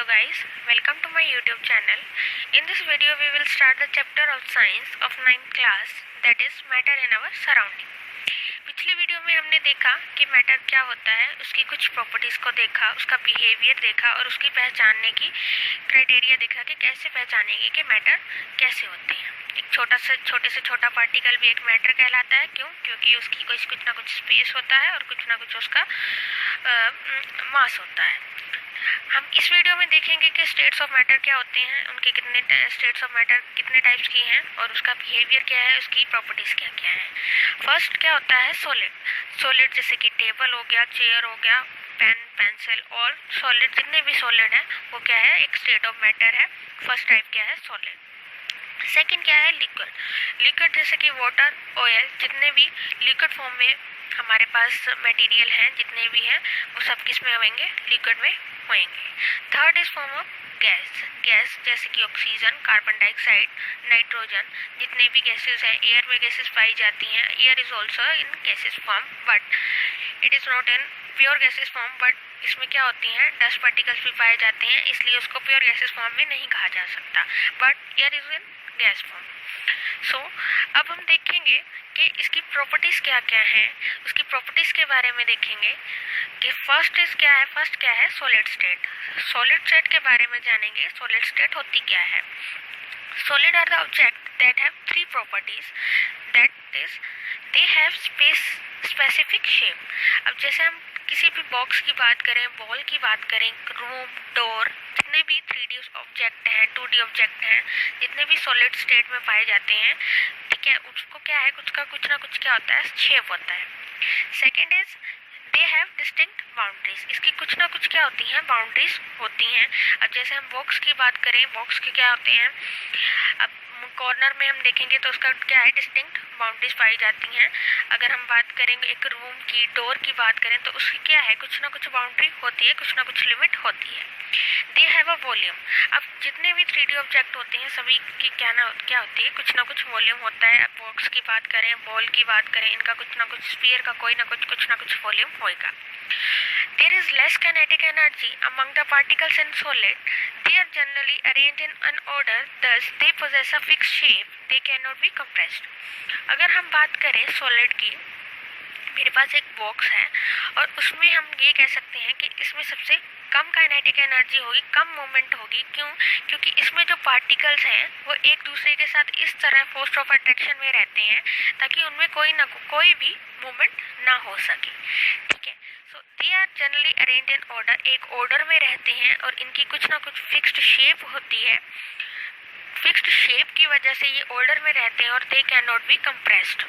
guys, welcome to my YouTube channel. In this video we will start the chapter of science of 9th class, that is matter in our surrounding. पिछली video में हमने देखा कि matter क्या होता है, उसकी कुछ प्रॉपर्टीज को देखा, उसका बिहेवियर देखा और उसकी पहचानने की क्राइटेरिया देखा कि कैसे पहचानेंगे कि मैटर कैसे होते हैं। एक छोटे से छोटा पार्टिकल भी एक मैटर कहलाता है। क्यों? क्योंकि उसकी कुछ ना कुछ स्पेस होता है और कुछ ना कुछ उसका मास होता है। हम इस वीडियो में देखेंगे कि स्टेट्स ऑफ मैटर क्या होते हैं, उनके कितने स्टेट्स ऑफ मैटर कितने टाइप्स की हैं और उसका बिहेवियर क्या है, उसकी प्रॉपर्टीज क्या क्या है। फर्स्ट क्या होता है सॉलिड जैसे कि टेबल हो गया, चेयर हो गया, पेन, पेंसिल और सॉलिड जितने भी सॉलिड हैं वो क्या है, एक स्टेट ऑफ मैटर है। फर्स्ट टाइप क्या है, सॉलिड। सेकंड क्या है, लिक्विड जैसे कि वाटर, ऑयल, जितने भी लिक्विड फॉर्म में हमारे पास मटेरियल हैं, जितने भी हैं वो सब किस में होंगे, लिक्विड में होंगे। Third is form of gas जैसे कि ऑक्सीजन, कार्बन डाइऑक्साइड, नाइट्रोजन, जितने भी गैसेस हैं, एयर में गैसेस पाई जाती हैं। Air is also in gases form but it is not in pure gases form, but इसमें क्या होती हैं, डस्ट पार्टिकल्स भी पाए जाते हैं, इसलिए उसको प्योर गैसेस फॉर्म में नहीं कहा जा सकता, but air is in gas form. So अब हम देखेंगे कि इसकी प्रॉपर्टीज क्या क्या हैं, उसकी प्रॉपर्टीज के बारे में देखेंगे कि फर्स्ट क्या है सॉलिड स्टेट के बारे में जानेंगे। सॉलिड स्टेट होती क्या है। Solid are the object that have three properties, that is they have specific shape. अब जैसे हम किसी भी बॉक्स की बात करें, बॉल की बात करें, रूम, डोर, जितने भी 3D ऑब्जेक्ट हैं, 2D ऑब्जेक्ट हैं, जितने भी सॉलिड स्टेट में पाए जाते हैं, ठीक है, उसको क्या है, कुछ ना कुछ क्या होता है, शेप होता है। Second is they have distinct boundaries, इसकी कुछ ना कुछ क्या होती हैं, बाउंड्रीज होती हैं। अब जैसे हम बॉक्स की बात करें, बॉक्स के क्या होते हैं, अब कॉर्नर में हम देखेंगे तो उसका क्या है, डिस्टिंक्ट बाउंड्रीज पाई जाती हैं। अगर हम बात करेंगे एक रूम की, डोर की बात करें तो उसकी क्या है, कुछ ना कुछ बाउंड्री होती है, कुछ ना कुछ लिमिट होती है। दे हैव अ वॉल्यूम, अब जितने भी 3D ऑब्जेक्ट होते हैं सभी की क्या होती है, कुछ ना कुछ वॉल्यूम होता है। बॉक्स की बात करें, बॉल की बात करें, इनका कुछ ना कुछ, स्फीयर का कुछ ना कुछ वॉल्यूम होएगा। There is less kinetic energy among the particles in solid. They are generally arranged in an order, thus they possess a fixed shape. They cannot be compressed. अगर हम बात करें सॉलिड की, मेरे पास एक बॉक्स है और उसमें हम ये कह सकते हैं कि इसमें सबसे कम काइनेटिक एनर्जी होगी, कम मूवमेंट होगी। क्यों? क्योंकि इसमें जो पार्टिकल्स हैं वो एक दूसरे के साथ इस तरह फोर्स ऑफ अट्रैक्शन में रहते हैं ताकि उनमें कोई भी मूवमेंट ना हो सके, ठीक है। So they are generally arranged in order, एक ऑर्डर में रहते हैं और इनकी कुछ ना कुछ फिक्स्ड शेप होती है। फिक्स्ड शेप की वजह से ये ऑर्डर में रहते हैं और दे can not be compressed.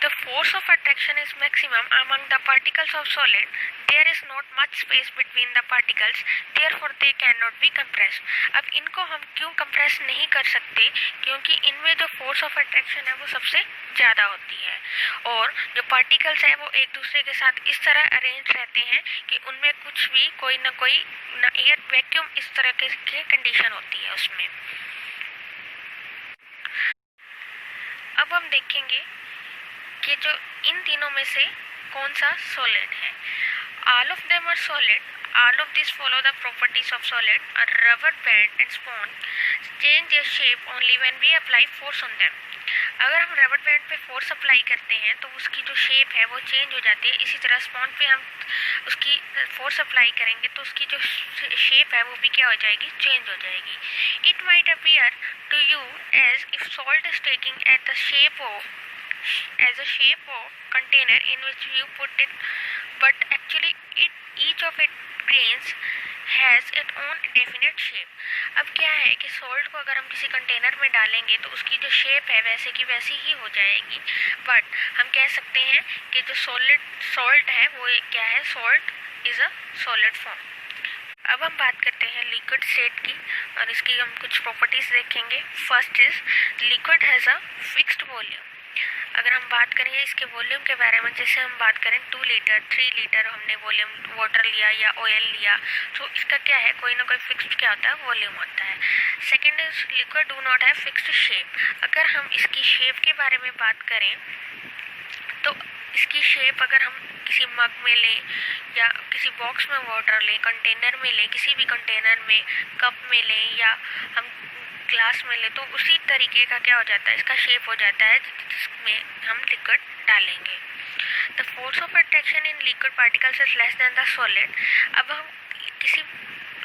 The force of attraction is maximum among the particles of solid. There is not much space between the particles, therefore they cannot be compressed. अब इनको हम क्यों कंप्रेस नहीं कर सकते? क्योंकि इनमें जो फोर्स ऑफ अट्रैक्शन है वो सबसे ज़्यादा होती है और जो पार्टिकल्स हैं वो एक दूसरे के साथ इस तरह अरेंज रहते हैं कि उनमें कुछ भी कोई ना एयर वैक्यूम इस तरह की कंडीशन होती है उसमें। अब हम देखेंगे कि जो इन तीनों में से कौन सा सॉलिड है। All of them are solid, all of this follow the properties of solid. A rubber band and sponge change their shape only when we apply force on them. अगर हम रबर बैंड पे force apply करते हैं तो उसकी जो shape है वो चेंज हो जाती है। इसी तरह स्पॉन्ज पे हम उसकी फोर्स अप्लाई करेंगे तो उसकी जो शेप है वो भी क्या हो जाएगी, चेंज हो जाएगी। It might appear to you as if salt is taking at the shape of as a shape of container in which you put it, but actually each of its grains has its own definite shape. अब क्या है कि salt को अगर हम किसी container में डालेंगे तो उसकी जो शेप है वैसे की वैसी ही हो जाएगी, बट हम कह सकते हैं कि जो सॉल्ट है वो क्या है, salt is a solid form. अब हम बात करते हैं लिक्विड स्टेट की और इसकी हम कुछ प्रॉपर्टीज देखेंगे। First is liquid has a fixed volume. अगर हम बात करें इसके वॉल्यूम के बारे में, जैसे हम बात करें 2 लीटर 3 लीटर हमने वॉल्यूम वाटर लिया या ऑयल लिया, तो इसका क्या है, कोई ना कोई फिक्स्ड क्या होता है, वॉल्यूम होता है। Second is liquid do not have fixed shape. अगर हम इसकी शेप के बारे में बात करें तो इसकी शेप अगर हम किसी मग में लें या किसी बॉक्स में वाटर लें, कंटेनर में लें, किसी भी कंटेनर में, कप में लें या हम ग्लास में लें, तो उसी तरीके का क्या हो जाता है, इसका शेप हो जाता है जिसमें हम लिक्विड डालेंगे। The force of attraction in liquid particles is less than the solid. अब हम किसी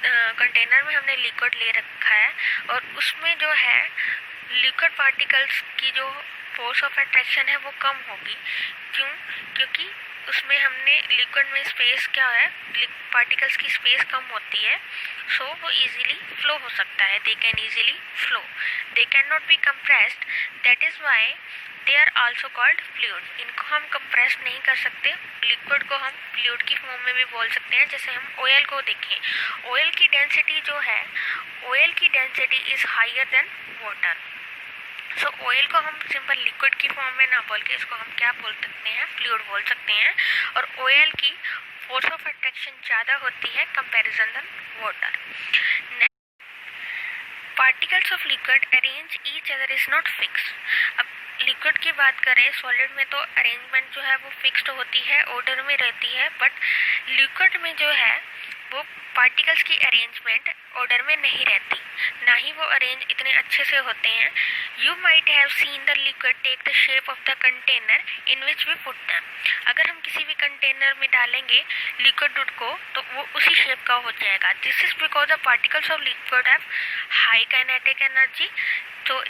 कंटेनर में हमने लिक्विड ले रखा है और उसमें जो है लिक्विड पार्टिकल्स की जो फोर्स ऑफ अट्रैक्शन है वो कम होगी। क्यों? क्योंकि उसमें हमने लिक्विड में स्पेस क्या है, पार्टिकल्स की स्पेस कम होती है, सो वो इजीली फ्लो हो सकता है। They can easily flow, they can not be compressed, that is why they are also called fluid. इनको हम कंप्रेस नहीं कर सकते, लिक्विड को हम फ्लूइड की फॉर्म में भी बोल सकते हैं। जैसे हम ऑयल को देखें, ऑयल की डेंसिटी जो है, ऑयल की density is higher than water. So oil को हम सिंपल लिक्विड की फॉर्म में ना बोल के इसको हम क्या बोल सकते हैं, फ्लूइड बोल सकते हैं। और ऑयल की फोर्स ऑफ अट्रैक्शन ज़्यादा होती है comparison than water. Particles of liquid arrange each other is not fix. अब लिक्विड की बात करें, सॉलिड में तो अरेंजमेंट जो है वो फिक्स्ड होती है, ऑर्डर में रहती है, बट लिक्विड में जो है वो पार्टिकल्स की अरेंजमेंट ऑर्डर में नहीं रहती, ना ही वो अरेंज इतने अच्छे से होते हैं। You might have seen the liquid take the shape of the container in which we put them. अगर हम किसी भी कंटेनर में डालेंगे लिक्विड को तो वो उसी शेप का हो जाएगा। This is because the particles of liquid have high kinetic energy. तो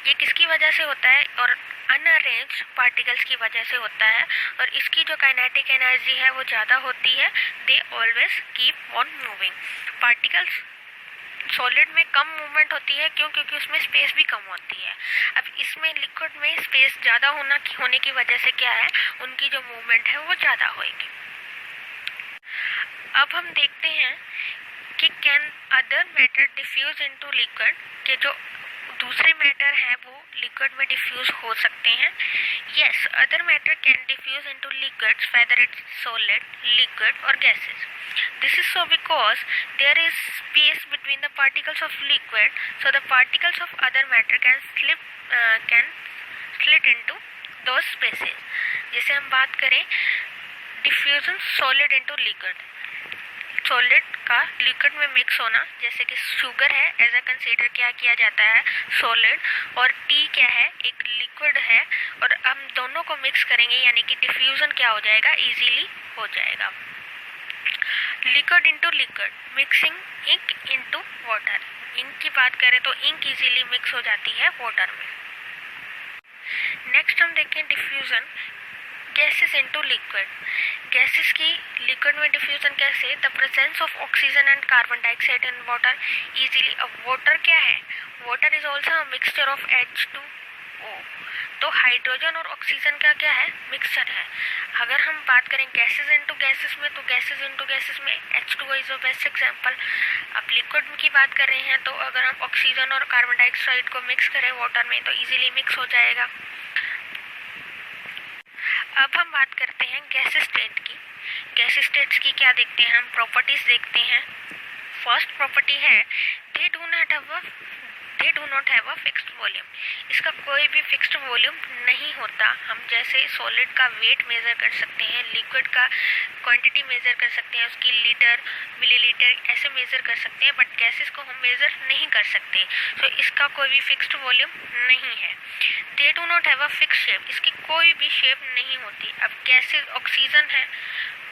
ये किसकी वजह से होता है, और अनअरेंज्ड पार्टिकल्स की वजह से होता है, और इसकी जो काइनेटिक एनर्जी है वो ज़्यादा होती है। They always keep on moving. Particles solid में कम मूवमेंट होती है, क्यों? क्योंकि उसमें स्पेस भी कम होती है। अब इसमें लिक्विड में स्पेस ज़्यादा होने की वजह से क्या है, उनकी जो मूवमेंट है वो ज़्यादा होगी। अब हम देखते हैं कि can other matter diffuse into liquid, के जो दूसरे मैटर हैं वो लिक्विड में डिफ्यूज हो सकते हैं। Yes, other matter can diffuse into liquids whether it's solid, liquid और gases. This is so because there is space between the particles of liquid, so the particles of other matter can slit into those spaces. जैसे हम बात करें diffusion solid into liquid, solid का liquid में mix होना, जैसे कि sugar है एज अ कंसीडर क्या किया जाता है सॉलिड, और टी क्या है, एक लिक्विड है, और हम दोनों को मिक्स करेंगे यानी कि डिफ्यूजन क्या हो जाएगा, इजीली हो जाएगा। Liquid into liquid, mixing ink into water. Ink की बात करें तो इंक इजीली मिक्स हो जाती है वाटर में। नेक्स्ट हम देखें diffusion gases into liquid. Gases की लिक्विड में डिफ्यूजन कैसे, the presence of oxygen and carbon dioxide in water easily. अब वाटर क्या है, water is also a mixture of H2O। तो हाइड्रोजन और ऑक्सीजन का क्या है, मिक्सचर है। अगर हम बात करें गैसेस इनटू गैसेस में, तो गैसेस इनटू गैसेस में H2O is the best example. अब लिक्विड की बात कर रहे हैं तो अगर हम ऑक्सीजन और कार्बन डाइऑक्साइड को मिक्स करें वाटर में तो इजीली मिक्स हो जाएगा। अब हम बात करते हैं गैस स्टेट की। गैस स्टेट्स की क्या देखते हैं हम, प्रॉपर्टीज देखते हैं। फर्स्ट प्रॉपर्टी है they do not have a fixed volume. इसका कोई भी फिक्स्ड वॉल्यूम नहीं होता। हम जैसे सॉलिड का वेट मेजर कर सकते हैं, लिक्विड का क्वांटिटी मेजर कर सकते हैं, उसकी लीटर मिलीलीटर ऐसे मेजर कर सकते हैं, बट गैसेस को हम मेजर नहीं कर सकते। तो इसका कोई भी फिक्स्ड वॉल्यूम नहीं है। They do not have a fixed shape, इसकी कोई भी शेप नहीं होती। अब गैसेस ऑक्सीजन है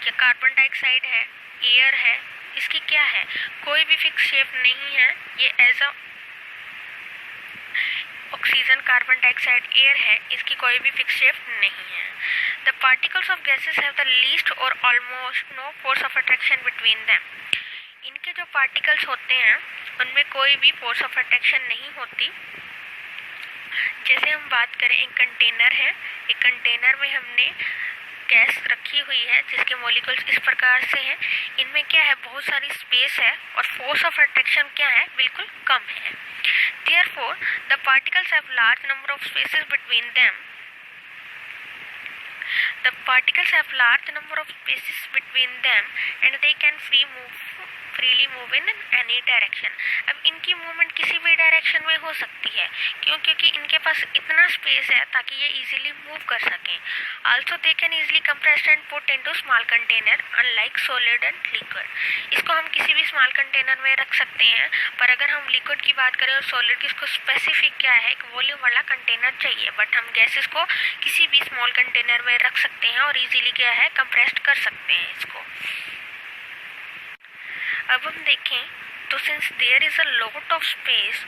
या कार्बन डाइऑक्साइड है, एयर है, इसकी क्या है, कोई भी फिक्स शेप नहीं है। ये as a oxygen, carbon dioxide, air है, इसकी कोई भी फिक्स शेप नहीं है। The particles of gases have the least और almost no force of attraction between them. इनके जो पार्टिकल्स होते हैं उनमें कोई भी फोर्स ऑफ अट्रैक्शन नहीं होती। जैसे हम बात करें, एक कंटेनर है, एक कंटेनर में हमने गैस रखी हुई है जिसके मॉलिक्यूल्स इस प्रकार से हैं। इनमें क्या है, बहुत सारी स्पेस है और फोर्स ऑफ अट्रैक्शन क्या है, बिल्कुल कम है। Therefore, the particles have large number of spaces between them. The particles have large number of spaces between them and they can freely move in any direction. अब इनकी movement किसी भी direction में हो सकती है, क्योंकि इनके पास इतना स्पेस है ताकि ये इजीली मूव कर सकें. Also they can easily compressed and put into small container unlike solid and liquid. इसको हम किसी भी स्मॉल कंटेनर में रख सकते हैं, पर अगर हम लिक्विड की बात करें और सॉलिड की, इसको स्पेसिफिक क्या है, एक वॉल्यूम वाला कंटेनर चाहिए. बट हम गैसेस को किसी भी स्मॉल कंटेनर में रख सकते हैं और इजीली क्या है, कंप्रेस्ड कर सकते हैं इसको. अब हम देखें तो since there is a lot of space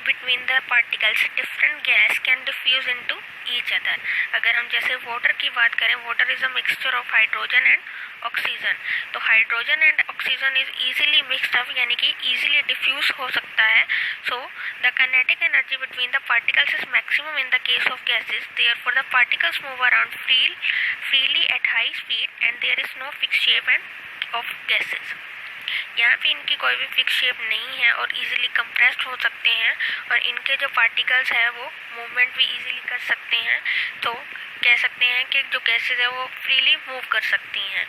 between the particles, different gas can diffuse into each other. अगर हम जैसे वाटर की बात करें, water is a mixture of hydrogen and oxygen. तो hydrogen and oxygen is easily mixed up, यानी कि easily diffuse हो सकता है. So the kinetic energy between the particles is maximum in the case of gases. Therefore the particles move around freely at high speed and there is no fixed shape and of gases. यहाँ पे इनकी कोई भी fix shape नहीं है और easily compressed हो सकते हैं, और इनके जो पार्टिकल्स है वो मूवमेंट भी इजीली कर सकते हैं. तो कह सकते हैं कि जो गैसेस है वो फ्रीली मूव कर सकती हैं.